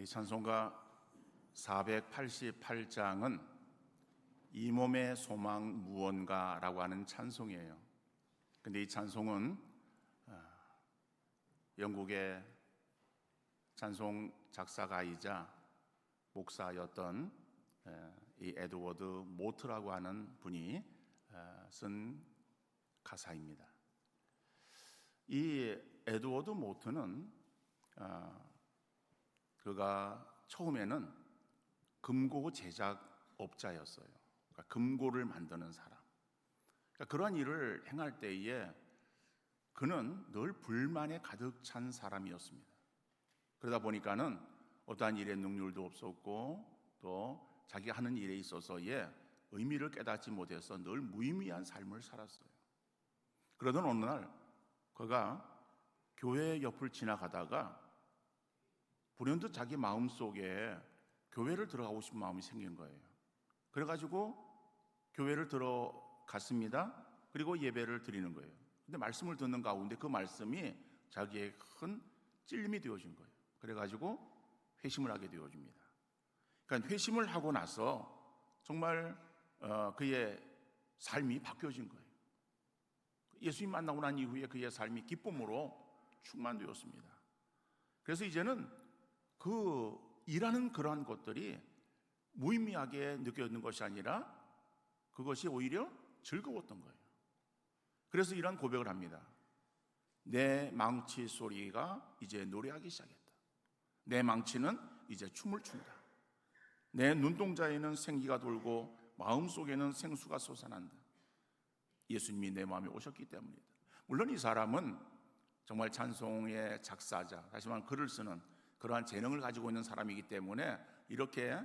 이 찬송가 488장은 이 몸의 소망 무언가라고 하는 찬송이에요. 근데 이 찬송은 영국의 찬송 작사가이자 목사였던 이 에드워드 모트라고 하는 분이 쓴 가사입니다. 이 에드워드 모트는 그가 처음에는 금고 제작업자였어요. 그러니까 금고를 만드는 사람. 그러니까 그러한 일을 행할 때에 그는 늘 불만에 가득 찬 사람이었습니다. 그러다 보니까는 어떠한 일에 능률도 없었고 또 자기가 하는 일에 있어서의 의미를 깨닫지 못해서 늘 무의미한 삶을 살았어요. 그러던 어느 날 그가 교회 옆을 지나가다가 불현듯 자기 마음속에 교회를 들어가고 싶은 마음이 생긴 거예요. 그래가지고 교회를 들어갔습니다. 그리고 예배를 드리는 거예요. 근데 말씀을 듣는 가운데 그 말씀이 자기의 큰 찔림이 되어진 거예요. 그래가지고 회심을 하게 되어집니다. 그러니까 회심을 하고 나서 정말 그의 삶이 바뀌어진 거예요. 예수님 만나고 난 이후에 그의 삶이 기쁨으로 충만되었습니다. 그래서 이제는 그 일하는 그러한 것들이 무의미하게 느껴지는 것이 아니라 그것이 오히려 즐거웠던 거예요. 그래서 이런 고백을 합니다. 내 망치 소리가 이제 노래하기 시작했다. 내 망치는 이제 춤을 춘다. 내 눈동자에는 생기가 돌고 마음속에는 생수가 솟아난다. 예수님이 내 마음에 오셨기 때문이다. 물론 이 사람은 정말 찬송의 작사자, 다시 말하면 글을 쓰는 그러한 재능을 가지고 있는 사람이기 때문에 이렇게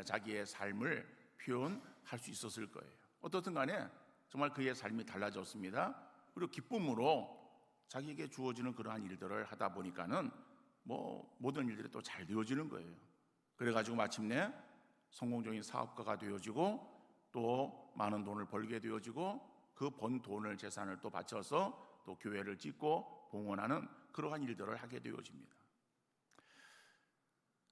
자기의 삶을 표현할 수 있었을 거예요. 어떻든 간에 정말 그의 삶이 달라졌습니다. 그리고 기쁨으로 자기에게 주어지는 그러한 일들을 하다 보니까는 모든 일들이 또 잘 되어지는 거예요. 그래가지고 마침내 성공적인 사업가가 되어지고 또 많은 돈을 벌게 되어지고 그 번 돈을 재산을 또 바쳐서 또 교회를 짓고 봉헌하는 그러한 일들을 하게 되어집니다.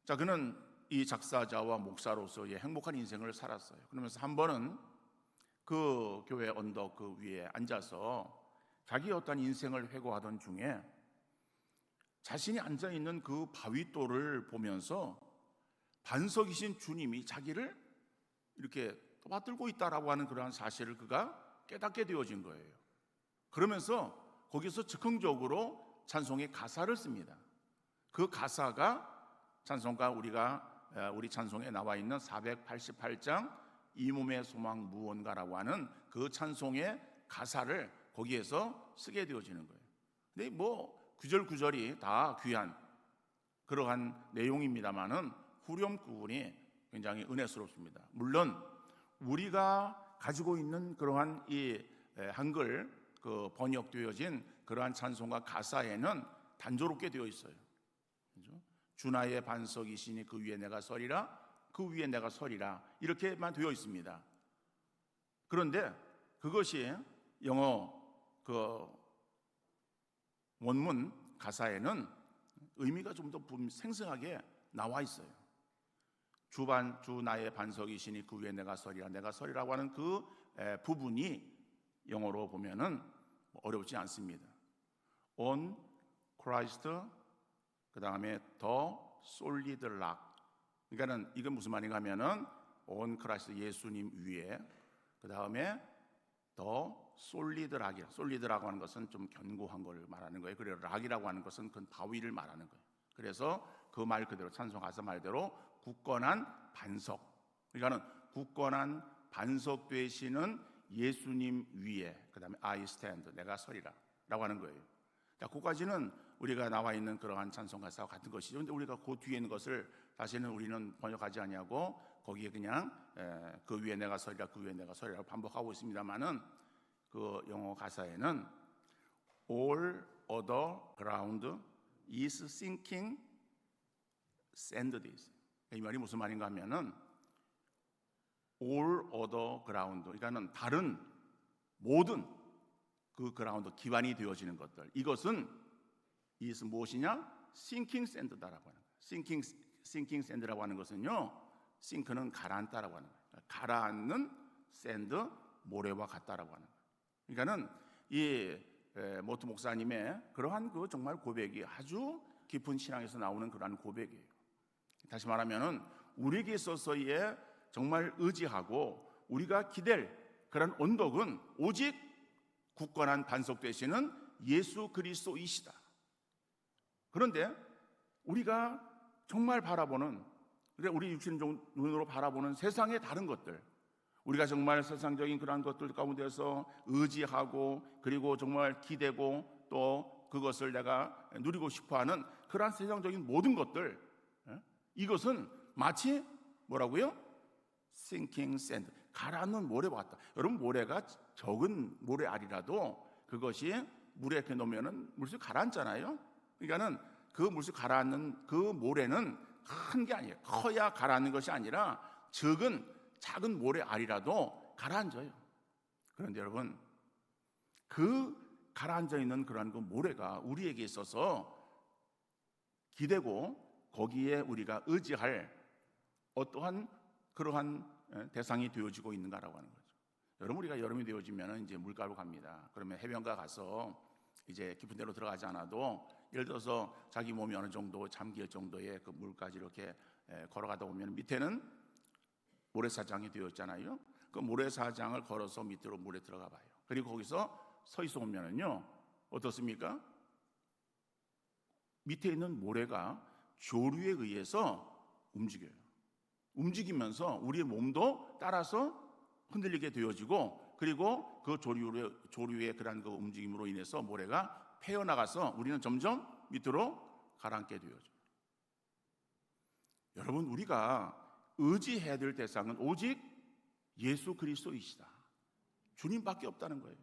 자, 그는 이 작사자와 목사로서의 행복한 인생을 살았어요. 그러면서 한 번은 그 교회 언덕 그 위에 앉아서 자기의 어떤 인생을 회고하던 중에 자신이 앉아있는 그 바위돌을 보면서 반석이신 주님이 자기를 이렇게 떠받들고 있다라고 하는 그러한 사실을 그가 깨닫게 되어진 거예요. 그러면서 거기서 즉흥적으로 찬송의 가사를 씁니다. 그 가사가 찬송가 우리 찬송에 나와 있는 488장 이 몸의 소망 무언가라고 하는 그 찬송의 가사를 거기에서 쓰게 되어지는 거예요. 근데 구절구절이 다 귀한 그러한 내용입니다만은 후렴구분이 굉장히 은혜스럽습니다. 물론 우리가 가지고 있는 그러한 이 한글 그 번역되어진 그러한 찬송가 가사에는 단조롭게 되어 있어요. 그렇죠? 주 나의 반석이시니 그 위에 내가 서리라, 그 위에 내가 서리라, 이렇게만 되어 있습니다. 그런데 그것이 영어 그 원문 가사에는 의미가 좀 더 생생하게 나와 있어요. 주 나의 반석이시니 그 위에 내가 서리라고 하는 그 부분이 영어로 보면은 어렵지 않습니다. On Christ, 그 다음에 the solid rock. 그러니까는 이건 무슨 말인가 하면은 on Christ 예수님 위에, 그 다음에 the solid rock. solid라고 하는 것은 좀 견고한 걸 말하는 거예요. 그리고 rock이라고 하는 것은 그 바위를 말하는 거예요. 그래서 그 말 그대로 찬송 가사 말대로 굳건한 반석. 그러니까는 굳건한 반석 되시는 예수님 위에, 그 다음에 I stand, 내가 서리라라고 하는 거예요. 자, 그까지는 우리가 나와 있는 그러한 찬송 가사와 같은 것이죠. 그런데 우리가 그 뒤에 있는 것을 다시는 우리는 번역하지 아니하고 거기에 그냥 그 위에 내가 서리라, 그 위에 내가 서리라고 반복하고 있습니다만은 그 영어 가사에는 all other ground is sinking sand is. 이 말이 무슨 말인가 하면은 all other ground, 그러니까는 다른 모든 그 그라운드 기반이 되어지는 것들, 이것은 무엇이냐? sinking sand다라고 하는 거예요. sinking 싱킹 샌드라고 하는 것은요, 싱크는 가라앉다라고 하는 거예요. 가라앉는 샌드, 모래와 같다라고 하는 거예요. 그러니까는 이 모트 목사님의 그러한 그 정말 고백이 아주 깊은 신앙에서 나오는 그러한 고백이에요. 다시 말하면은 우리에게 있어서의 정말 의지하고 우리가 기댈 그런 언덕은 오직 굳건한 반석 되시는 예수 그리스도이시다. 그런데 우리가 정말 바라보는, 우리 육신 눈으로 바라보는 세상의 다른 것들, 우리가 정말 세상적인 그러한 것들 가운데서 의지하고 그리고 정말 기대고 또 그것을 내가 누리고 싶어하는 그러한 세상적인 모든 것들, 이것은 마치 뭐라고요? sinking sand, 가라앉는 모래와 같다. 여러분, 모래가 적은 모래알이라도 그것이 물에 이렇게 놓으면 물속에 가라앉잖아요. 그러니까는 그 물속에 가라앉는 그 모래는 큰 게 아니에요. 커야 가라앉는 것이 아니라 작은 모래알이라도 가라앉아요. 그런데 여러분, 그 가라앉아 있는 그러한 그 모래가 우리에게 있어서 기대고 거기에 우리가 의지할 어떠한 그러한 대상이 되어지고 있는가라고 하는 거죠. 여러분, 우리가 여름이 되어지면 이제 물가로 갑니다. 그러면 해변가 가서 이제 깊은 데로 들어가지 않아도 예를 들어서 자기 몸이 어느 정도 잠길 정도의 그 물까지 이렇게 걸어가다 보면 밑에는 모래사장이 되어 있잖아요. 그 모래사장을 걸어서 밑으로 물에 들어가 봐요. 그리고 거기서 서 있어 보면은요, 어떻습니까? 밑에 있는 모래가 조류에 의해서 움직여요. 움직이면서 우리의 몸도 따라서 흔들리게 되어지고, 그리고 그 조류의 그런 그 움직임으로 인해서 모래가 패어나가서 우리는 점점 밑으로 가라앉게 되어져요. 여러분, 우리가 의지해야 될 대상은 오직 예수 그리스도이시다. 주님밖에 없다는 거예요.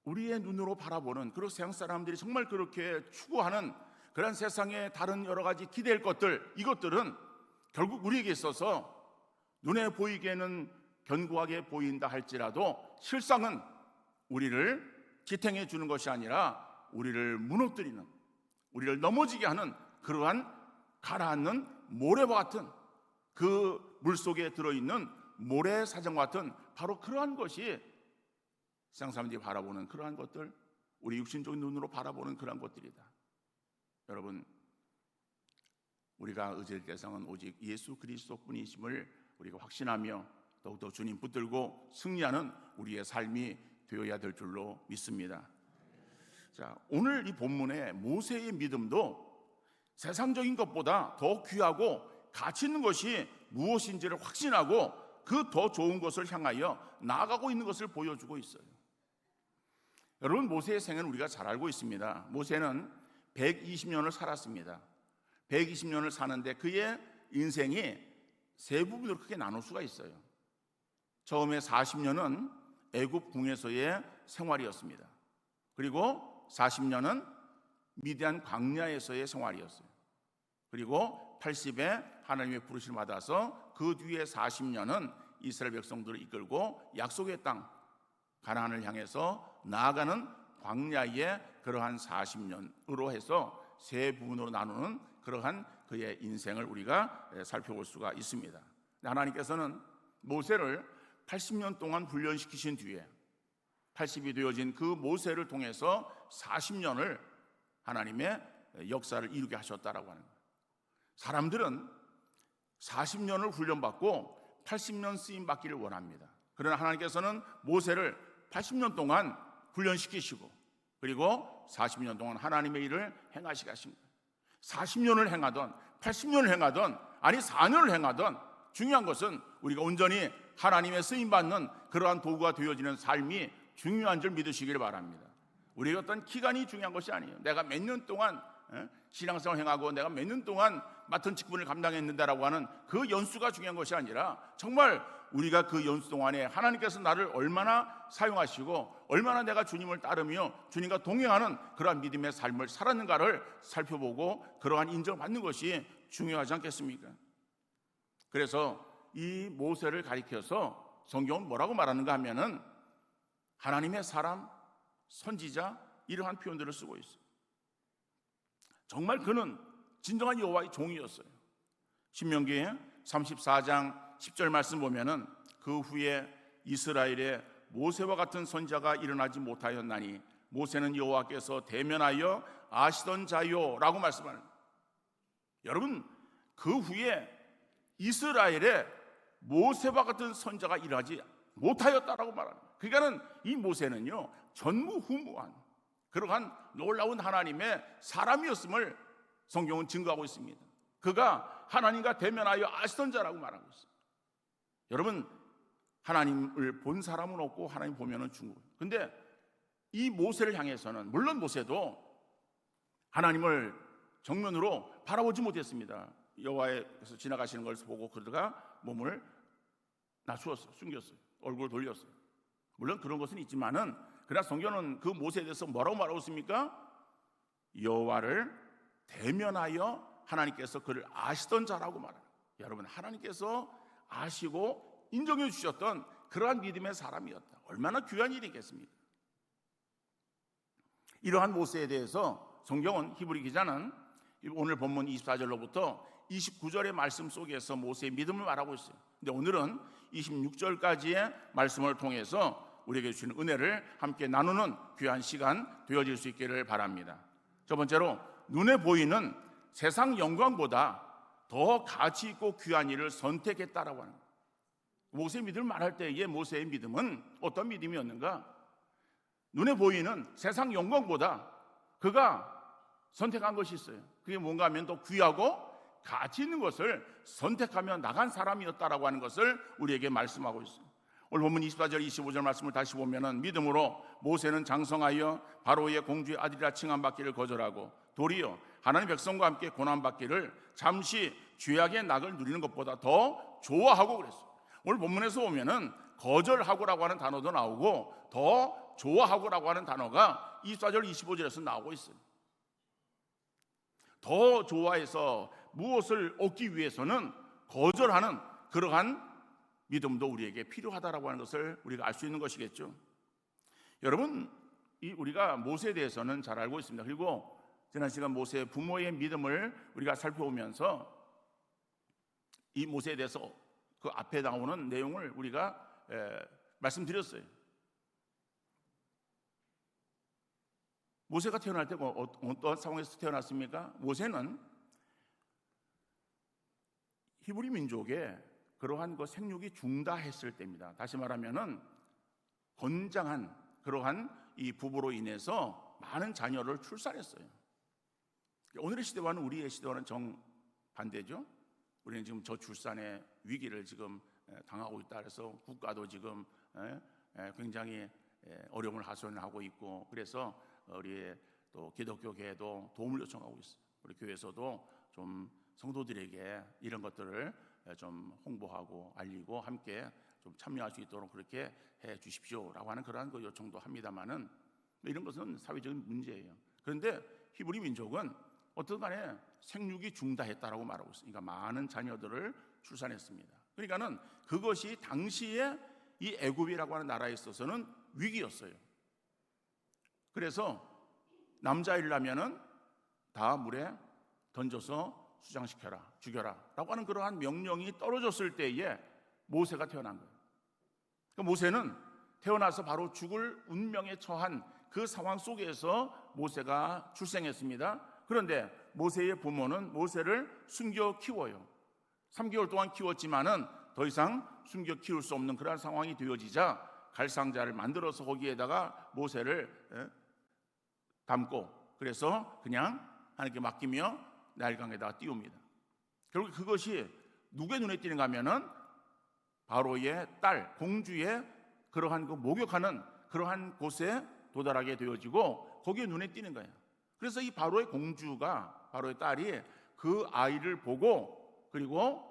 우리의 눈으로 바라보는, 그리고 세상 사람들이 정말 그렇게 추구하는 그런 세상의 다른 여러 가지 기댈 것들, 이것들은 결국 우리에게 있어서 눈에 보이기에는 견고하게 보인다 할지라도 실상은 우리를 지탱해 주는 것이 아니라 우리를 무너뜨리는, 우리를 넘어지게 하는 그러한 가라앉는 모래와 같은, 그 물속에 들어있는 모래사장 같은 바로 그러한 것이 세상 사람들이 바라보는 그러한 것들, 우리 육신적인 눈으로 바라보는 그러한 것들이다. 여러분, 우리가 의지할 대상은 오직 예수 그리스도뿐이심을 우리가 확신하며 더욱더 주님 붙들고 승리하는 우리의 삶이 되어야 될 줄로 믿습니다. 자, 오늘 이 본문의 모세의 믿음도 세상적인 것보다 더 귀하고 가치 있는 것이 무엇인지를 확신하고 그 더 좋은 것을 향하여 나아가고 있는 것을 보여주고 있어요. 여러분, 모세의 생애는 우리가 잘 알고 있습니다. 모세는 120년을 살았습니다. 120년을 사는데 그의 인생이 세 부분으로 크게 나눌 수가 있어요. 처음에 40년은 애굽 궁에서의 생활이었습니다. 그리고 40년은 미디안 광야에서의 생활이었어요. 그리고 80에 하나님의 부르심을 받아서 그 뒤에 40년은 이스라엘 백성들을 이끌고 약속의 땅 가나안을 향해서 나아가는 광야의 그러한 40년으로 해서 세 부분으로 나누는 그러한 그의 인생을 우리가 살펴볼 수가 있습니다. 하나님께서는 모세를 80년 동안 훈련시키신 뒤에 80이 되어진 그 모세를 통해서 40년을 하나님의 역사를 이루게 하셨다라고 하는 거예요. 사람들은 40년을 훈련받고 80년 쓰임 받기를 원합니다. 그러나 하나님께서는 모세를 80년 동안 훈련시키시고 그리고 40년 동안 하나님의 일을 행하시게 하십니다. 40년을 행하던 80년을 행하던 아니 4년을 행하던 중요한 것은 우리가 온전히 하나님의 쓰임받는 그러한 도구가 되어지는 삶이 중요한 줄 믿으시기를 바랍니다. 우리의 어떤 기간이 중요한 것이 아니에요. 내가 몇 년 동안 신앙생활을 행하고 내가 몇 년 동안 맡은 직분을 감당했는다라고 하는 그 연수가 중요한 것이 아니라 정말 우리가 그 연수 동안에 하나님께서 나를 얼마나 사용하시고 얼마나 내가 주님을 따르며 주님과 동행하는 그러한 믿음의 삶을 살았는가를 살펴보고 그러한 인정을 받는 것이 중요하지 않겠습니까? 그래서 이 모세를 가리켜서 성경은 뭐라고 말하는가 하면은 하나님의 사람, 선지자 이러한 표현들을 쓰고 있어요. 정말 그는 진정한 여호와의 종이었어요. 신명기 34장 10절 말씀 보면은 그 후에 이스라엘에 모세와 같은 선지자가 일어나지 못하였나니 모세는 여호와께서 대면하여 아시던 자요 라고 말씀하는 거예요. 여러분, 그 후에 이스라엘에 모세와 같은 선지자가 일어나지 못하였다라고 말하는 거예요. 그러니까는 이 모세는요 전무후무한 그러한 놀라운 하나님의 사람이었음을 성경은 증거하고 있습니다. 그가 하나님과 대면하여 아시던 자라고 말하고 있어요. 여러분, 하나님을 본 사람은 없고 하나님 보면은 중국. 근데 이 모세를 향해서는 물론 모세도 하나님을 정면으로 바라보지 못했습니다. 여호와께서 지나가시는 걸 보고 그러다가 몸을 낮추었어요. 숨겼어요. 얼굴을 돌렸어요. 물론 그런 것은 있지만은 그러나 성경은 그 모세에 대해서 뭐라고 말하고 있습니까? 여호와를 대면하여 하나님께서 그를 아시던 자라고 말합니다. 여러분, 하나님께서 아시고 인정해 주셨던 그러한 믿음의 사람이었다. 얼마나 귀한 일이겠습니까? 이러한 모세에 대해서 성경은 히브리 기자는 오늘 본문 24절로부터 29절의 말씀 속에서 모세의 믿음을 말하고 있어요. 근데 오늘은 26절까지의 말씀을 통해서 우리에게 주시는 은혜를 함께 나누는 귀한 시간 되어질 수 있기를 바랍니다. 첫 번째로 눈에 보이는 세상 영광보다 더 가치 있고 귀한 일을 선택했다라고 하는 거예요. 모세의 믿음을 말할 때의 모세의 믿음은 어떤 믿음이었는가? 눈에 보이는 세상 영광보다 그가 선택한 것이 있어요. 그게 뭔가 하면 더 귀하고 가치 있는 것을 선택하며 나간 사람이었다라고 하는 것을 우리에게 말씀하고 있어요. 오늘 본문 24절 25절 말씀을 다시 보면은 믿음으로 모세는 장성하여 바로의 공주의 아들이라 칭함받기를 거절하고 도리어 하나님 백성과 함께 고난받기를 잠시 죄악의 낙을 누리는 것보다 더 좋아하고 그랬어요. 오늘 본문에서 보면은 거절하고라고 하는 단어도 나오고 더 좋아하고라고 하는 단어가 24절 25절에서 나오고 있어요. 더 좋아해서 무엇을 얻기 위해서는 거절하는 그러한 믿음도 우리에게 필요하다라고 하는 것을 우리가 알 수 있는 것이겠죠. 여러분, 우리가 모세에 대해서는 잘 알고 있습니다. 그리고 지난 시간 모세의 부모의 믿음을 우리가 살펴보면서 이 모세에 대해서 그 앞에 나오는 내용을 우리가 말씀드렸어요. 모세가 태어날 때 어떤 상황에서 태어났습니까? 모세는 히브리 민족의 그러한 그 생육이 중다했을 때입니다. 다시 말하면은 건장한 그러한 이 부부로 인해서 많은 자녀를 출산했어요. 오늘의 시대와는 우리의 시대와는 정반대죠. 우리는 지금 저출산의 위기를 지금 당하고 있다 그래서 국가도 지금 굉장히 어려움을 하소연하고 있고, 그래서 우리의 또 기독교계에도 도움을 요청하고 있어요. 우리 교회에서도 좀 성도들에게 이런 것들을 좀 홍보하고 알리고 함께 좀 참여할 수 있도록 그렇게 해 주십시오라고 하는 그러한 그 요청도 합니다만은 이런 것은 사회적인 문제예요. 그런데 히브리 민족은 어떤 간에 생육이 중다했다라고 말하고 있습니다. 그러니까 많은 자녀들을 출산했습니다. 그러니까는 그것이 당시에 이 애굽이라고 하는 나라에 있어서는 위기였어요. 그래서 남자이라면은 다 물에 던져서 수장시켜라, 죽여라 라고 하는 그러한 명령이 떨어졌을 때에 모세가 태어난 거예요. 그러니까 모세는 태어나서 바로 죽을 운명에 처한 그 상황 속에서 모세가 출생했습니다. 그런데 모세의 부모는 모세를 숨겨 키워요. 3개월 동안 키웠지만은 더 이상 숨겨 키울 수 없는 그런 상황이 되어지자 갈상자를 만들어서 거기에다가 모세를 담고, 그래서 그냥 하나님께 맡기며 나일강에다가 띄웁니다. 결국 그것이 누구의 눈에 띄는가 하면은 바로의 딸 공주의 그러한 그 목욕하는 그러한 곳에 도달하게 되어지고 거기에 눈에 띄는 거예요. 그래서 이 바로의 공주가, 바로의 딸이 그 아이를 보고, 그리고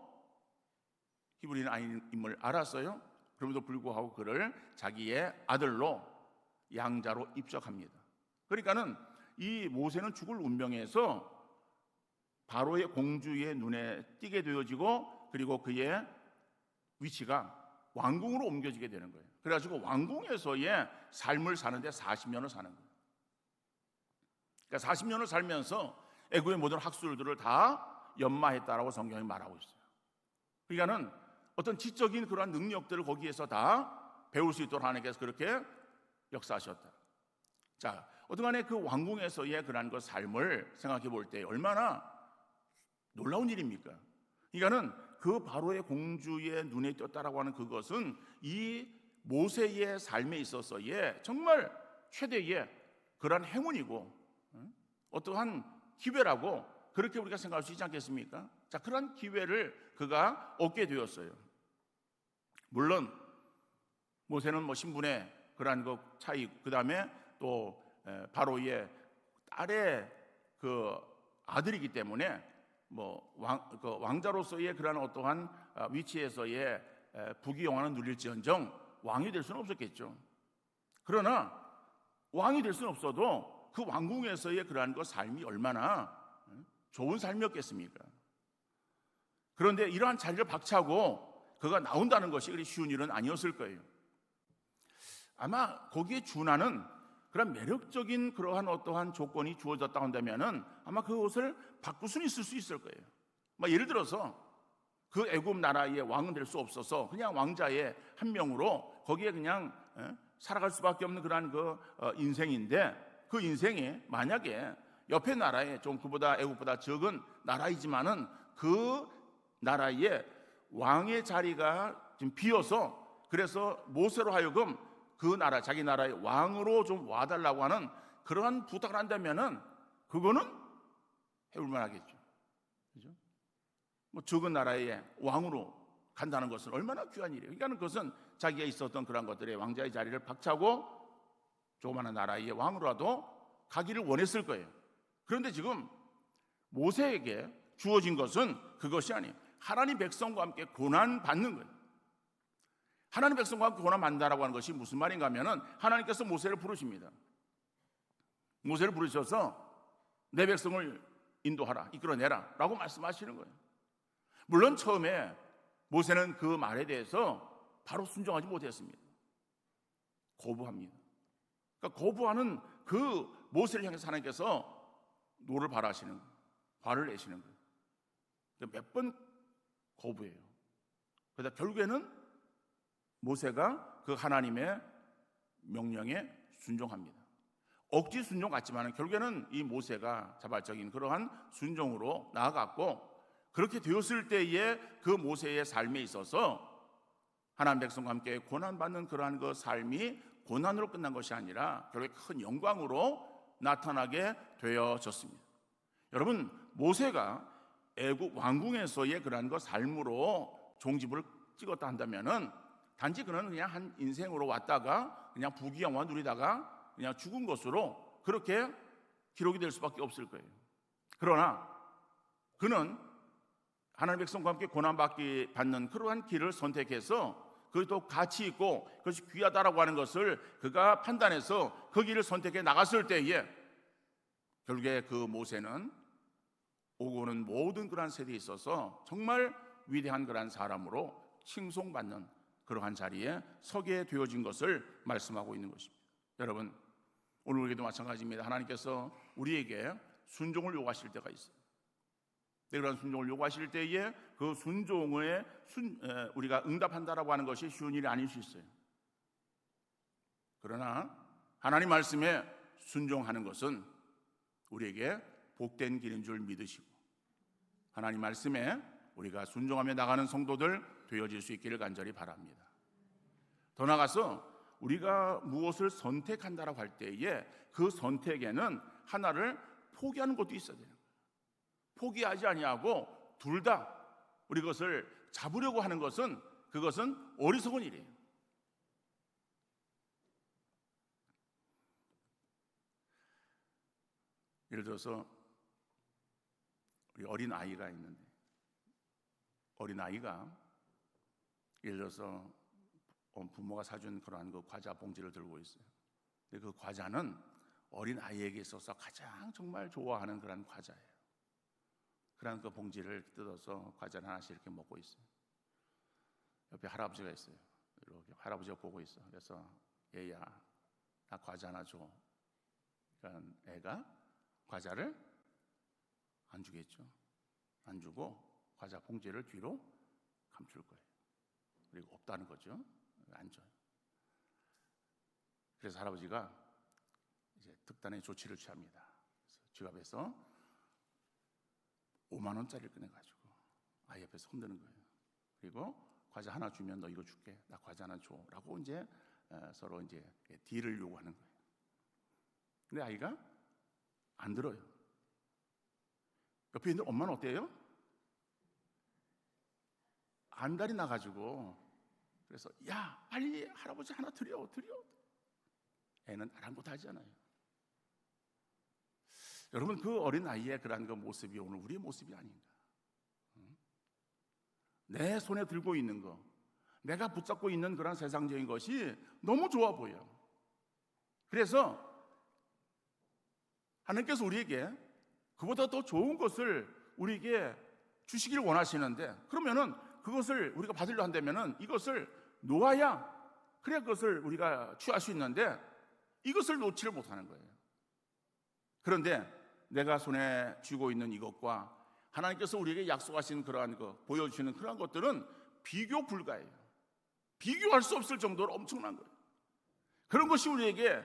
히브리인 아이임을 알았어요. 그럼에도 불구하고 그를 자기의 아들로 양자로 입적합니다. 그러니까는 이 모세는 죽을 운명에서 바로의 공주의 눈에 띄게 되어지고, 그리고 그의 위치가 왕궁으로 옮겨지게 되는 거예요. 그래가지고 왕궁에서의 삶을 사는데 40년을 사는 거예요. 그러니까 40년을 살면서 애굽의 모든 학술들을 다 연마했다라고 성경이 말하고 있어요. 그러니까는 어떤 지적인 그러한 능력들을 거기에서 다 배울 수 있도록 하나님께서 그렇게 역사하셨다. 자, 어떠간에 그 왕궁에서의 그러한 그 삶을 생각해 볼 때 얼마나 놀라운 일입니까? 그러니까는 그 바로의 공주의 눈에 띄었다라고 하는 그것은 이 모세의 삶에 있어서의 정말 최대의 그러한 행운이고 어떠한 기회라고 그렇게 우리가 생각할 수 있지 않겠습니까? 자, 그런 기회를 그가 얻게 되었어요. 물론 모세는 뭐 신분의 그러한 그 차이, 그 다음에 또 바로의 딸의 그 아들이기 때문에 뭐 왕자로서의 그러한 어떠한 위치에서의 부귀영화는 누릴지언정 왕이 될 수는 없었겠죠. 그러나 왕이 될 수는 없어도 그 왕궁에서의 그러한 그 삶이 얼마나 좋은 삶이었겠습니까? 그런데 이러한 자리를 박차고 그가 나온다는 것이 그리 쉬운 일은 아니었을 거예요. 아마 거기에 준하는 그런 매력적인 그러한 어떠한 조건이 주어졌다 한다면은 아마 그것을 바꿀 수는 있을 수 있을 거예요. 예를 들어서 그 애굽 나라의 왕은 될 수 없어서 그냥 왕자의 한 명으로 거기에 그냥 살아갈 수밖에 없는 그러한 그 인생인데, 그 인생이 만약에 옆에 나라에 좀 그보다 애굽보다 적은 나라이지만은 그 나라의 왕의 자리가 지금 비어서 그래서 모세로 하여금 그 나라, 자기 나라의 왕으로 좀 와달라고 하는 그러한 부탁을 한다면은 그거는 해볼 만하겠죠. 그죠? 뭐 적은 나라의 왕으로 간다는 것은 얼마나 귀한 일이에요. 그러니까 그것은 자기가 있었던 그런 것들의 왕자의 자리를 박차고 조그마한 나라의 왕으로라도 가기를 원했을 거예요. 그런데 지금 모세에게 주어진 것은 그것이 아니에요. 하나님 백성과 함께 고난 받는 거예요. 하나님 백성과 함께 고난 받는다라고 하는 것이 무슨 말인가 하면은 하나님께서 모세를 부르십니다. 모세를 부르셔서 내 백성을 인도하라, 이끌어내라 라고 말씀하시는 거예요. 물론 처음에 모세는 그 말에 대해서 바로 순종하지 못했습니다. 거부합니다. 그러니까 거부하는 그 모세를 향해서 하나님께서 노를 발하시는 거예요. 화를 내시는 거예요. 몇 번 거부해요. 그러다 결국에는 모세가 그 하나님의 명령에 순종합니다. 억지 순종 같지만 결국에는 이 모세가 자발적인 그러한 순종으로 나아갔고, 그렇게 되었을 때에 그 모세의 삶에 있어서 하나님 백성과 함께 고난받는 그러한 그 삶이 고난으로 끝난 것이 아니라 결국 큰 영광으로 나타나게 되어졌습니다. 여러분, 모세가 애굽 왕궁에서의 그러한 그 삶으로 종지부를 찍었다 한다면은 단지 그는 그냥 한 인생으로 왔다가 그냥 부귀영화 누리다가 그냥 죽은 것으로 그렇게 기록이 될 수밖에 없을 거예요. 그러나 그는 하나님 백성과 함께 고난받는 그러한 길을 선택해서 그것도 가치 있고 그것이 귀하다라고 하는 것을 그가 판단해서 그 길을 선택해 나갔을 때에 결국에 그 모세는 오고 오는 모든 그러한 세대에 있어서 정말 위대한 그러한 사람으로 칭송받는 그러한 자리에 서게 되어진 것을 말씀하고 있는 것입니다. 여러분, 오늘 우리에게도 마찬가지입니다. 하나님께서 우리에게 순종을 요구하실 때가 있어요. 그런 순종을 요구하실 때에 그 순종에 우리가 응답한다라고 하는 것이 쉬운 일이 아닐 수 있어요. 그러나 하나님 말씀에 순종하는 것은 우리에게 복된 길인 줄 믿으시고 하나님 말씀에 우리가 순종하며 나가는 성도들 되어질 수 있기를 간절히 바랍니다. 더 나아가서 우리가 무엇을 선택한다라고 할 때에 그 선택에는 하나를 포기하는 것도 있어야 돼요. 포기하지 아니하고 둘 다 우리 것을 잡으려고 하는 것은 그것은 어리석은 일이에요. 예를 들어서 우리 어린 아이가 있는데 어린 아이가 예를 들어서 부모가 사준 그러한 그 과자 봉지를 들고 있어요. 근데 그 과자는 어린 아이에게 있어서 가장 정말 좋아하는 그런 과자예요. 그런 그 봉지를 뜯어서 과자를 하나씩 이렇게 먹고 있어요. 옆에 할아버지가 있어요. 이렇게 할아버지가 보고 있어. 그래서 얘야, 나 과자 하나 줘. 그러니까 애가 과자를 안 주겠죠. 안 주고 과자 봉지를 뒤로 감출 거예요. 그리고 없다는 거죠. 안 줘요. 그래서 할아버지가 이제 특단의 조치를 취합니다. 그래서 지갑에서 5만 원짜리를 꺼내가지고 아이 옆에서 흔드는 거예요. 그리고 과자 하나 주면 너 이거 줄게. 나 과자 하나 줘. 라고 이제 서로 이제 딜을 요구하는 거예요. 근데 아이가 안 들어요. 옆에 있는 엄마는 어때요? 안달이 나가지고 그래서 야 빨리 할아버지 하나 드려. 애는 아랑곳하지 않아요. 여러분 그 어린 아이의 그러한 그 모습이 오늘 우리의 모습이 아닌가. 내 손에 들고 있는 거, 내가 붙잡고 있는 그런 세상적인 것이 너무 좋아 보여. 그래서 하나님께서 우리에게 그보다 더 좋은 것을 우리에게 주시기를 원하시는데, 그러면은 그것을 우리가 받으려 한다면은 이것을 놓아야 그래야 그것을 우리가 취할 수 있는데 이것을 놓지를 못하는 거예요. 그런데 내가 손에 쥐고 있는 이것과 하나님께서 우리에게 약속하신 그러한 것, 보여주시는 그러한 것들은 비교 불가해요. 비교할 수 없을 정도로 엄청난 거예요. 그런 것이 우리에게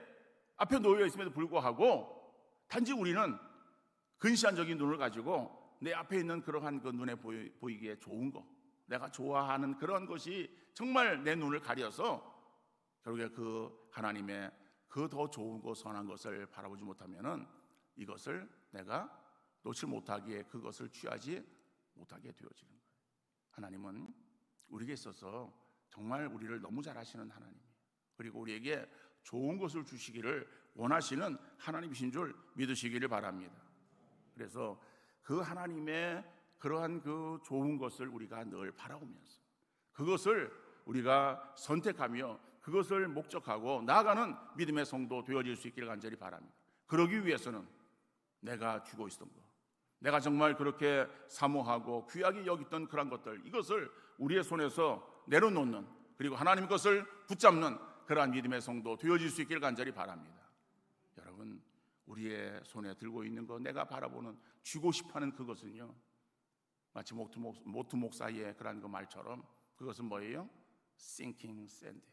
앞에 놓여 있음에도 불구하고 단지 우리는 근시안적인 눈을 가지고 내 앞에 있는 그러한 그 눈에 보이기에 좋은 것, 내가 좋아하는 그런 것이 정말 내 눈을 가려서 결국에 그 하나님의 그 더 좋은 것, 선한 것을 바라보지 못하면은 이것을 내가 놓지 못하기에 그것을 취하지 못하게 되어지는 거예요. 하나님은 우리에게 있어서 정말 우리를 너무 잘 아시는 하나님이에요. 그리고 우리에게 좋은 것을 주시기를 원하시는 하나님이신 줄 믿으시기를 바랍니다. 그래서 그 하나님의 그러한 그 좋은 것을 우리가 늘 바라보면서 그것을 우리가 선택하며 그것을 목적하고 나아가는 믿음의 성도 되어질 수 있기를 간절히 바랍니다. 그러기 위해서는 내가 쥐고 있었던 것, 내가 정말 그렇게 사모하고 귀하게 여겼던 그런 것들, 이것을 우리의 손에서 내려놓는, 그리고 하나님 것을 붙잡는 그러한 믿음의 성도 되어질 수 있기를 간절히 바랍니다. 여러분, 우리의 손에 들고 있는 것, 내가 바라보는 쥐고 싶어하는 그것은요, 마치 모트 목사의 그러한 그 말처럼 그것은 뭐예요? sinking sand.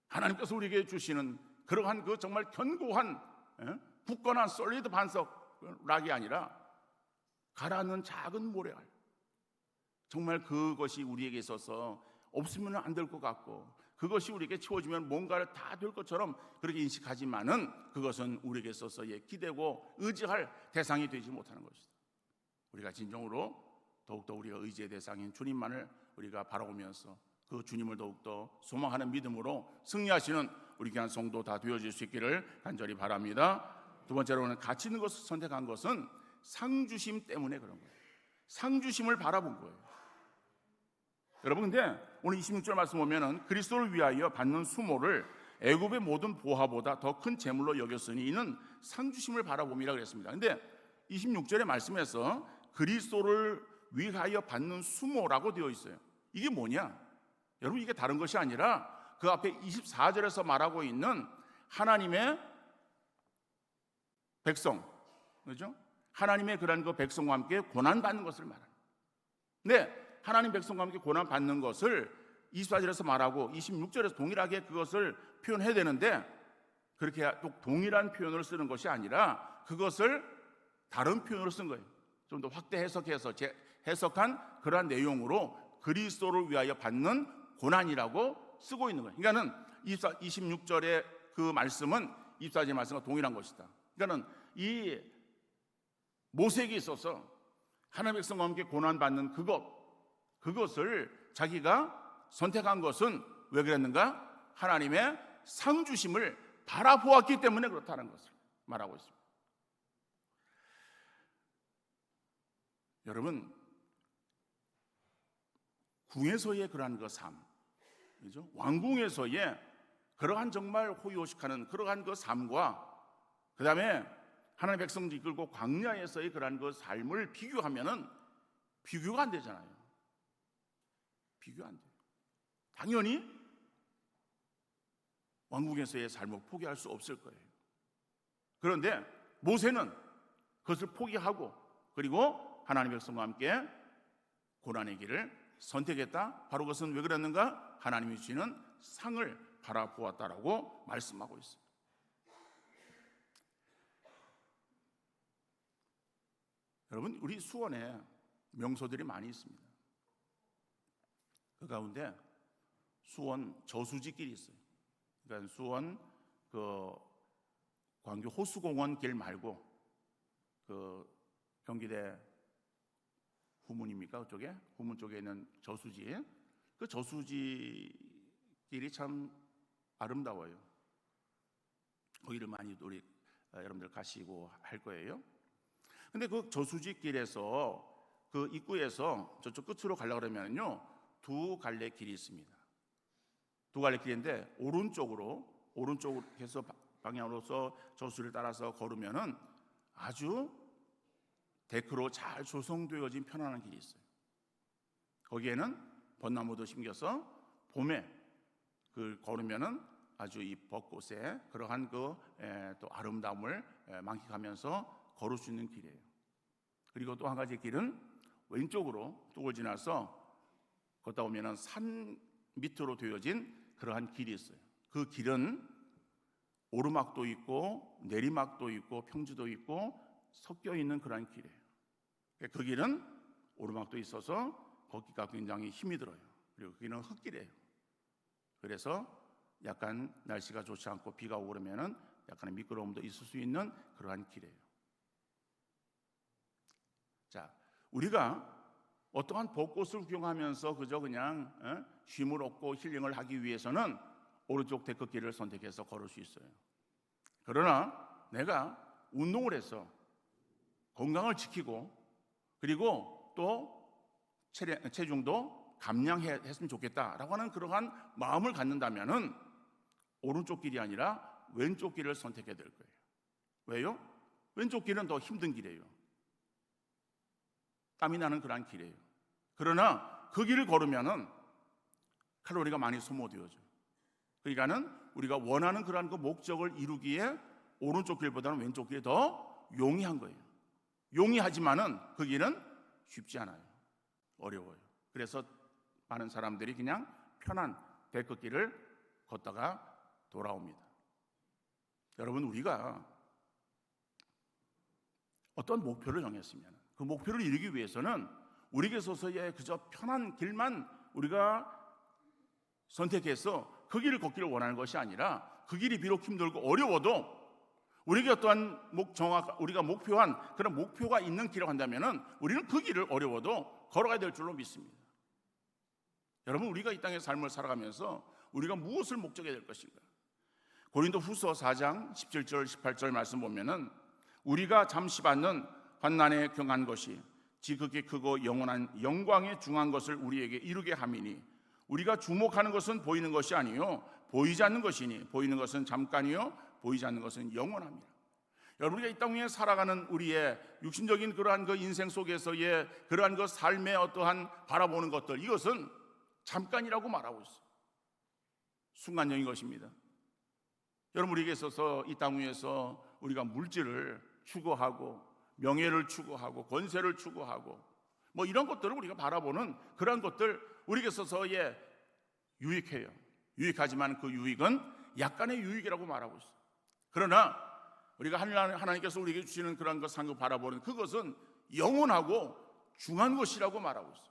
하나님께서 우리에게 주시는 그러한 그 정말 견고한 굳건한 솔리드 반석락이 아니라 가라앉는 작은 모래알, 정말 그것이 우리에게 있어서 없으면 안 될 것 같고 그것이 우리에게 채워지면 뭔가를 다 될 것처럼 그렇게 인식하지만은 그것은 우리에게 있어서 기대고 의지할 대상이 되지 못하는 것이다. 우리가 진정으로 더욱더 우리가 의지의 대상인 주님만을 우리가 바라보면서 그 주님을 더욱더 소망하는 믿음으로 승리하시는 우리 귀한 성도 다 되어질 수 있기를 간절히 바랍니다. 두 번째로는 가치 있는 것을 선택한 것은 상주심 때문에 그런 거예요. 상주심을 바라본 거예요. 여러분, 근데 오늘 26절 말씀 보면은 그리스도를 위하여 받는 수모를 애굽의 모든 보화보다 더 큰 재물로 여겼으니 이는 상주심을 바라봄이라 그랬습니다. 근데 26절의 말씀에서 그리스도를 위하여 받는 수모라고 되어 있어요. 이게 뭐냐? 여러분, 이게 다른 것이 아니라 그 앞에 24절에서 말하고 있는 하나님의 백성, 그렇죠? 하나님의 그런 그 백성과 함께 고난받는 것을 말합니다. 근데 하나님 백성과 함께 고난받는 것을 24절에서 말하고 26절에서 동일하게 그것을 표현해야 되는데 그렇게 또 동일한 표현을 쓰는 것이 아니라 그것을 다른 표현으로 쓴 거예요. 좀 더 확대 해석해서 해석한 그러한 내용으로 그리스도를 위하여 받는 고난이라고 쓰고 있는 거예요. 그러니까는 26절의 그 말씀은 24절의 말씀과 동일한 것이다. 그러니까는 이 모세에게 있어서 하나님의 백성과 함께 고난받는 그것을 자기가 선택한 것은 왜 그랬는가? 하나님의 상주심을 바라보았기 때문에 그렇다는 것을 말하고 있습니다. 여러분, 궁에서의 그러한 그 삶, 그죠? 왕궁에서의 그러한 정말 호의호식하는 그러한 그 삶과 그 다음에 하나님의 백성들 이끌고 광야에서의 그러한 그 삶을 비교하면은 비교가 안 되잖아요. 비교 안 돼요. 당연히 왕궁에서의 삶을 포기할 수 없을 거예요. 그런데 모세는 그것을 포기하고 그리고 하나님의 백성과 함께 고난의 길을 선택했다. 바로 그것은 왜 그랬는가? 하나님이 주시는 상을 바라보았다라고 말씀하고 있습니다. 여러분, 우리 수원에 명소들이 많이 있습니다. 그 가운데 수원 저수지길이 있어요. 그러니까 수원 그 광교 호수공원 길 말고 그 경기대 후문입니까? 그쪽에 후문 쪽에 있는 저수지, 그 저수지 길이 참 아름다워요. 거기를 많이 우리 여러분들 가시고 할 거예요. 근데 그 저수지 길에서 그 입구에서 저쪽 끝으로 가려고 그러면요, 두 갈래 길이 있습니다. 두 갈래 길인데 오른쪽으로 해서 방향으로서 저수지를 따라서 걸으면은 아주 데크로 잘 조성되어진 편안한 길이 있어요. 거기에는 벚나무도 심겨서 봄에 그 걸으면은 아주 이 벚꽃의 그러한 그 또 아름다움을 만끽하면서 걸을 수 있는 길이에요. 그리고 또 한 가지 길은 왼쪽으로 뚝을 지나서 걷다 보면은 산 밑으로 되어진 그러한 길이 있어요. 그 길은 오르막도 있고 내리막도 있고 평지도 있고 섞여 있는 그러한 길이에요. 그 길은 오르막도 있어서 걷기가 굉장히 힘이 들어요. 그리고 그 길은 흙길이에요. 그래서 약간 날씨가 좋지 않고 비가 오고 그러면은 약간의 미끄러움도 있을 수 있는 그러한 길이에요. 자, 우리가 어떠한 벚꽃을 구경하면서 그저 그냥 쉼을 얻고 힐링을 하기 위해서는 오른쪽 데크길을 선택해서 걸을 수 있어요. 그러나 내가 운동을 해서 건강을 지키고 그리고 또 체중도 감량했으면 좋겠다라고 하는 그러한 마음을 갖는다면은 오른쪽 길이 아니라 왼쪽 길을 선택해야 될 거예요. 왜요? 왼쪽 길은 더 힘든 길이에요. 땀이 나는 그러한 길이에요. 그러나 그 길을 걸으면은 칼로리가 많이 소모되어져요. 그러니까는 우리가 원하는 그러한 그 목적을 이루기에 오른쪽 길보다는 왼쪽 길이 더 용이한 거예요. 용이하지만은 그 길은 쉽지 않아요. 어려워요. 그래서 많은 사람들이 그냥 편한 데크길을 걷다가 돌아옵니다. 여러분, 우리가 어떤 목표를 정했으면 그 목표를 이루기 위해서는 우리에게서의 그저 편한 길만 우리가 선택해서 그 길을 걷기를 원하는 것이 아니라 그 길이 비록 힘들고 어려워도 우리에게 어떠한 우리가 목표한 그런 목표가 있는 길을 간다면은 우리는 그 길을 어려워도 걸어가야 될 줄로 믿습니다. 여러분, 우리가 이 땅의 삶을 살아가면서 우리가 무엇을 목적해야 될 것인가? 고린도후서 4장 17절 18절 말씀 보면은 우리가 잠시 받는 환난에 경한 것이 지극히 크고 영원한 영광에 중한 것을 우리에게 이루게 함이니 우리가 주목하는 것은 보이는 것이 아니요 보이지 않는 것이니 보이는 것은 잠깐이요 보이지 않는 것은 영원합니다. 여러분, 우리가 이 땅 위에 살아가는 우리의 육신적인 그러한 그 인생 속에서의 그러한 그 삶의 어떠한 바라보는 것들, 이것은 잠깐이라고 말하고 있어요. 순간적인 것입니다. 여러분, 우리에게 있어서 이 땅 위에서 우리가 물질을 추구하고 명예를 추구하고 권세를 추구하고 뭐 이런 것들을 우리가 바라보는 그런 것들, 우리에게 있어서의 유익해요. 유익하지만 그 유익은 약간의 유익이라고 말하고 있어요. 그러나 우리가 하나님께서 우리에게 주시는 그런 것 상급 바라보는 그것은 영원하고 중한 것이라고 말하고 있어요.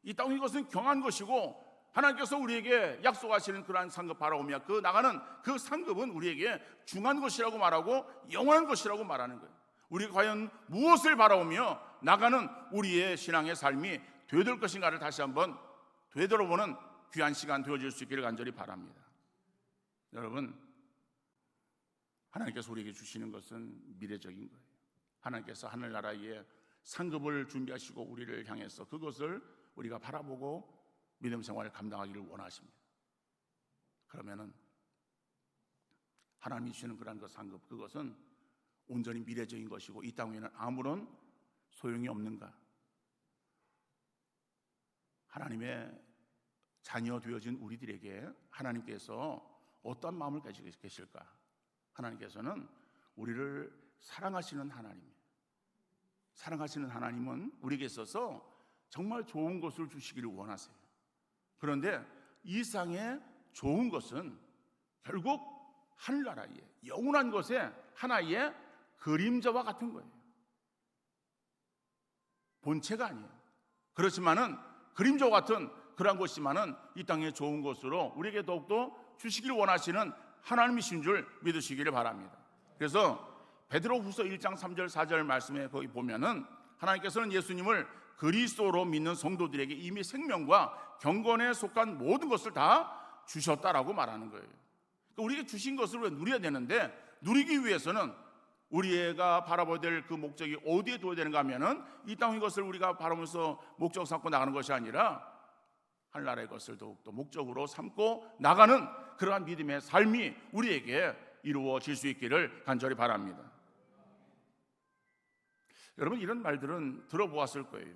이 땅 이것은 경한 것이고 하나님께서 우리에게 약속하시는 그러한 상급 바라오며 그 나가는 그 상급은 우리에게 중한 것이라고 말하고 영원한 것이라고 말하는 거예요. 우리가 과연 무엇을 바라오며 나가는 우리의 신앙의 삶이 되돌 것인가를 다시 한번 되돌아보는 귀한 시간 되어질 수 있기를 간절히 바랍니다. 여러분, 하나님께서 우리에게 주시는 것은 미래적인 거예요. 하나님께서 하늘나라에 상급을 준비하시고 우리를 향해서 그것을 우리가 바라보고 믿음 생활을 감당하기를 원하십니다. 그러면은 하나님이 주시는 그런 그 상급, 그것은 온전히 미래적인 것이고 이 땅 위에는 아무런 소용이 없는가? 하나님의 자녀 되어진 우리들에게 하나님께서 어떤 마음을 가지고 계실까? 하나님께서는 우리를 사랑하시는 하나님이에요. 사랑하시는 하나님은 우리에게 있어서 정말 좋은 것을 주시기를 원하세요. 그런데 이 세상에 좋은 것은 결국 하늘나라의 영원한 것의 하나의 그림자와 같은 거예요. 본체가 아니에요. 그렇지만은 그림자와 같은 그러한 것이지만은 이 땅의 좋은 것으로 우리에게 더욱더 주시기를 원하시는 하나님이신 줄 믿으시기를 바랍니다. 그래서 베드로후서 1장 3절 4절 말씀에 거기 보면은 하나님께서는 예수님을 그리스도로 믿는 성도들에게 이미 생명과 경건에 속한 모든 것을 다 주셨다라고 말하는 거예요. 그러니까 우리에게 주신 것을 왜 누려야 되는데, 누리기 위해서는 우리가 바라봐야 될 그 목적이 어디에 둬야 되는가 하면은 이 땅의 것을 우리가 바라보면서 목적 삼고 나가는 것이 아니라 하늘나라의 것을 더욱더 목적으로 삼고 나가는 그러한 믿음의 삶이 우리에게 이루어질 수 있기를 간절히 바랍니다. 여러분, 이런 말들은 들어보았을 거예요.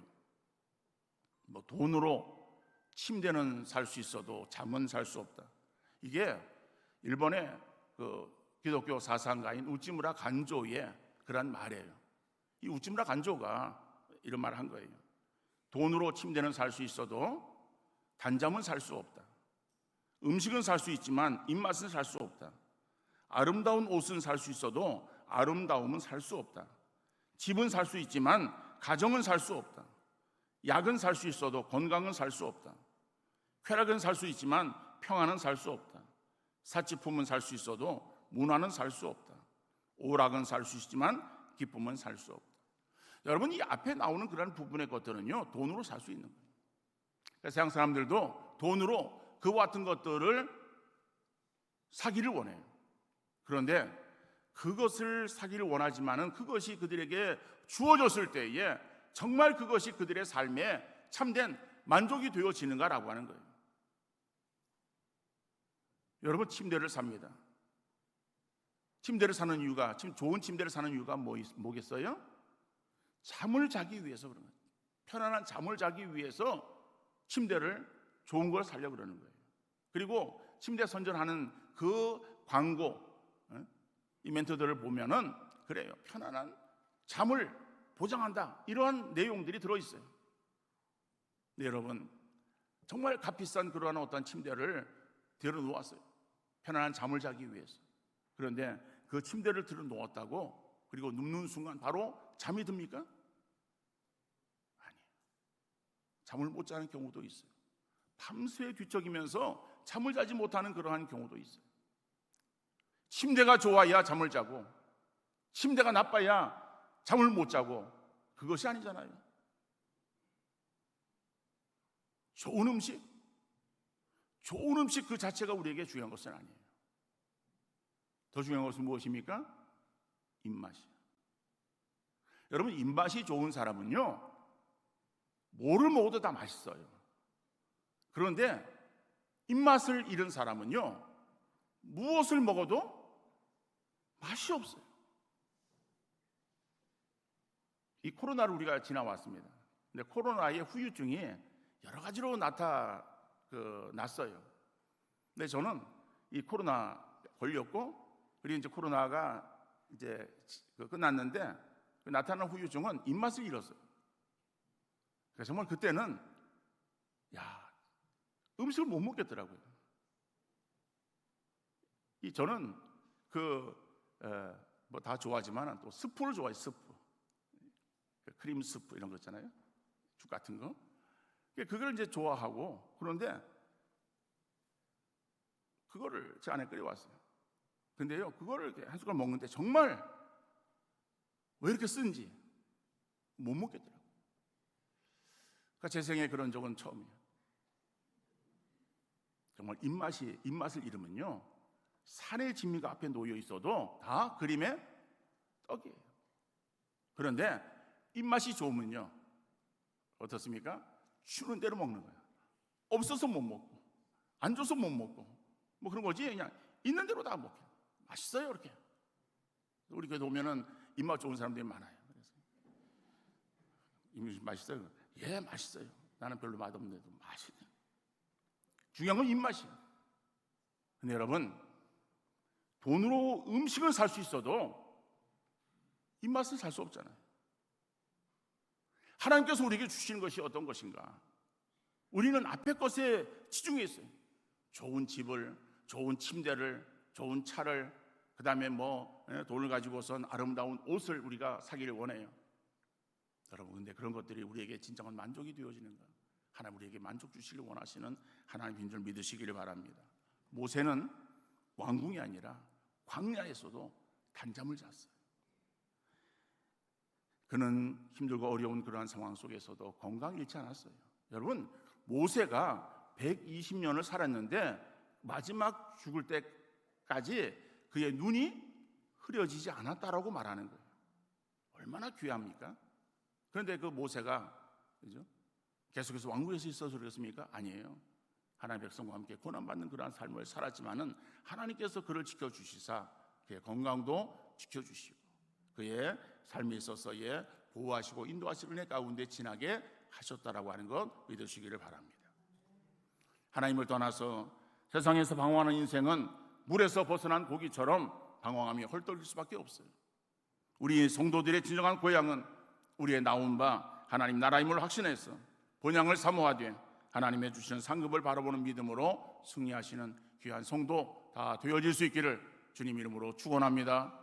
뭐 돈으로 침대는 살 수 있어도 잠은 살 수 없다. 이게 일본의 그 기독교 사상가인 우찌무라 간조의 그런 말이에요. 이 우찌무라 간조가 이런 말을 한 거예요. 돈으로 침대는 살 수 있어도 단잠은 살 수 없다. 음식은 살 수 있지만 입맛은 살 수 없다. 아름다운 옷은 살 수 있어도 아름다움은 살 수 없다. 집은 살 수 있지만 가정은 살 수 없다. 약은 살 수 있어도 건강은 살 수 없다. 쾌락은 살 수 있지만 평안은 살 수 없다. 사치품은 살 수 있어도 문화는 살 수 없다. 오락은 살 수 있지만 기쁨은 살 수 없다. 여러분, 이 앞에 나오는 그런 부분의 것들은요, 돈으로 살 수 있는 거예요. 그러니까 세상 사람들도 돈으로 그와 같은 것들을 사기를 원해요. 그런데 그것을 사기를 원하지만은 그것이 그들에게 주어졌을 때에 정말 그것이 그들의 삶에 참된 만족이 되어지는가라고 하는 거예요. 여러분, 침대를 삽니다. 침대를 사는 이유가, 좋은 침대를 사는 이유가 뭐겠어요? 잠을 자기 위해서 그런 거예요. 편안한 잠을 자기 위해서 침대를 좋은 걸 사려고 그러는 거예요. 그리고 침대 선전하는 그 광고, 이벤트들을 보면은 그래요. 편안한 잠을 보장한다, 이러한 내용들이 들어있어요. 네, 여러분, 정말 값비싼 그러한 어떤 침대를 들어 놓았어요. 편안한 잠을 자기 위해서. 그런데 그 침대를 들어 놓았다고 그리고 눕는 순간 바로 잠이 듭니까? 아니에요. 잠을 못 자는 경우도 있어요. 밤새 뒤척이면서 잠을 자지 못하는 그러한 경우도 있어요. 침대가 좋아야 잠을 자고 침대가 나빠야 잠을 못 자고, 그것이 아니잖아요. 좋은 음식 그 자체가 우리에게 중요한 것은 아니에요. 더 중요한 것은 무엇입니까? 입맛이에요. 여러분, 입맛이 좋은 사람은요, 뭐를 먹어도 다 맛있어요. 그런데 입맛을 잃은 사람은요, 무엇을 먹어도 맛이 없어요. 이 코로나를 우리가 지나왔습니다. 근데 코로나의 후유증이 여러 가지로 났어요. 근데 저는 이 코로나 걸렸고, 그리고 이제 코로나가 이제 끝났는데 나타난 후유증은 입맛을 잃었어요. 그래서 정말 그때는 음식을 못 먹겠더라고요. 저는 뭐 다 좋아하지만 또 스프를 좋아해요. 스프, 크림 스프 이런 거 있잖아요. 죽 같은 거. 그걸 이제 좋아하고, 그런데 그거를 제 안에 끓여왔어요. 근데요, 그거를 이렇게 한 숟갈 먹는데 정말 왜 이렇게 쓴지 못 먹겠더라고요. 그러니까 제 생에 그런 적은 처음이에요. 정말 입맛을 잃으면요, 산의 진미가 앞에 놓여 있어도 다 그림의 떡이에요. 그런데 입맛이 좋으면요, 어떻습니까? 주는 대로 먹는 거야. 없어서 못 먹고, 안 줘서 못 먹고, 뭐 그런 거지. 그냥 있는 대로 다 먹게. 맛있어요, 이렇게. 우리 교회 오면은 입맛 좋은 사람들이 많아요. 그래서 입맛 맛있어요? 예, 맛있어요. 나는 별로 맛없는데도 맛있네. 중요한 건 입맛이에요. 근데 여러분, 돈으로 음식을 살 수 있어도 입맛은 살 수 없잖아요. 하나님께서 우리에게 주시는 것이 어떤 것인가? 우리는 앞에 것에 치중해 있어요. 좋은 집을, 좋은 침대를, 좋은 차를, 그 다음에 돈을 가지고선 아름다운 옷을 우리가 사기를 원해요. 여러분, 근데 그런 것들이 우리에게 진정한 만족이 되어지는가? 하나님 우리에게 만족 주시기를 원하시는 하나님인 줄 믿으시기를 바랍니다. 모세는 왕궁이 아니라 광야에서도 단잠을 잤어요. 그는 힘들고 어려운 그러한 상황 속에서도 건강을 잃지 않았어요. 여러분, 모세가 120년을 살았는데 마지막 죽을 때까지 그의 눈이 흐려지지 않았다라고 말하는 거예요. 얼마나 귀합니까? 그런데 그 모세가 그죠? 계속해서 왕궁에서 있어서 그렇습니까? 아니에요. 하나님 백성과 함께 고난받는 그러한 삶을 살았지만은 하나님께서 그를 지켜주시사 그의 건강도 지켜주시고 그의 삶에 있어서 보호하시고 인도하시는 은혜 가운데 지나게 하셨다라고 하는 것 믿으시기를 바랍니다. 하나님을 떠나서 세상에서 방황하는 인생은 물에서 벗어난 고기처럼 방황하며 헐떡일 수밖에 없어요. 우리 성도들의 진정한 고향은 우리의 나온 바 하나님 나라임을 확신해서 본향을 사모하되 하나님의 주시는 상급을 바라보는 믿음으로 승리하시는 귀한 성도 다 되어질 수 있기를 주님 이름으로 축원합니다.